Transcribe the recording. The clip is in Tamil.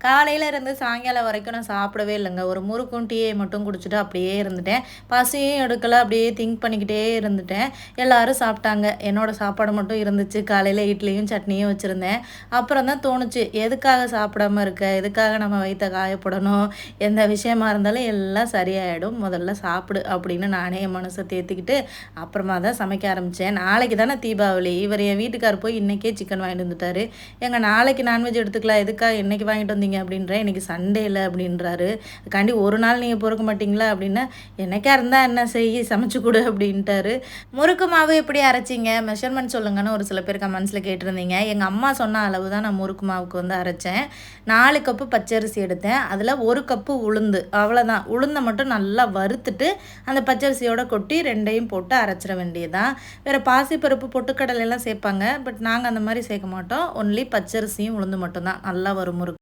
காலையில இருந்து சாயங்காலம் வரைக்கும் நான் சாப்பிடவே இல்லைங்க. ஒரு முறுக்கும், டீயை மட்டும் குடிச்சுட்டு அப்படியே இருந்துட்டேன். பசியும் எடுக்கல. அப்படியே திங்க் பண்ணிக்கிட்டே இருந்துட்டேன். எல்லாரும் சாப்பிட்டாங்க. என்னோட சாப்பாடு மட்டும் இருந்துச்சு. காலையில இட்லியும், சட்னியும் வச்சிருந்தேன். அப்புறம் தான் தோணுச்சு, எதுக்காக சாப்பிடாம இருக்க? எதுக்காக நம்ம வயித்த காயப்படணும்? எந்த விஷயமா இருந்தாலும் எல்லாம் சரியாயிடும். முதல்ல சாப்பிடு அப்படின்னு நானே என் மனச தேத்திக்கிட்டு, அப்புறமா தான் சமைக்க ஆரம்பிச்சேன். நாளைக்கு தானே தீபாவளி. இவர் என் வீட்டுக்காரர் போய் இன்னைக்கே சிக்கன் வாங்கிட்டு வந்துட்டாரு. "ஏங்க நாளைக்கு நான்வெஜ் எடுத்துக்கலாம். எதுக்காக இன்னைக்கு வாங்கிட்டு வந்தீங்க?" அப்படின்றேன். "இன்னைக்கு சண்டேல" அப்படின்றாரு. "அதுக்காண்டி ஒரு நாள் நீங்க பொறுக்க மாட்டீங்களா?" அப்படின்னா, "என்னைக்கா இருந்தா என்ன செய் சமைச்சு குடு" அப்படின்ட்டாரு. முறுக்கு மாவு எப்படி அரைச்சீங்க? மெஷர்மென்ட் சொல்லுங்கன்னு ஒரு சில பேர் கமெண்ட்ஸ்ல கேட்டிருந்தீங்க. எங்க அம்மா சொன்ன அளவு தான் நான் முறுக்கு மாவுக்கு வந்து அரைச்சேன். 4 கப்பு பச்சரிசி எடுத்தேன். அதில 1 கப்பு உளுந்து. அவ்வளோதான். உளுந்த மட்டும் நல்லா வறுத்துட்டு, அந்த பச்சரிசியோட கொட்டி 2யும் போட்டு அரைச்சிட வேண்டியது தான். வேற பாசிப்பருப்பு, பொட்டுக்கடலைலாம் சேர்ப்பாங்க. பட் நாங்க அந்த மாரி சேர்க்க மாட்டோம். ஒன்லி பச்சரிசியும், உளுந்து மட்டும் தான். நல்லா வரும் முறுக்கு.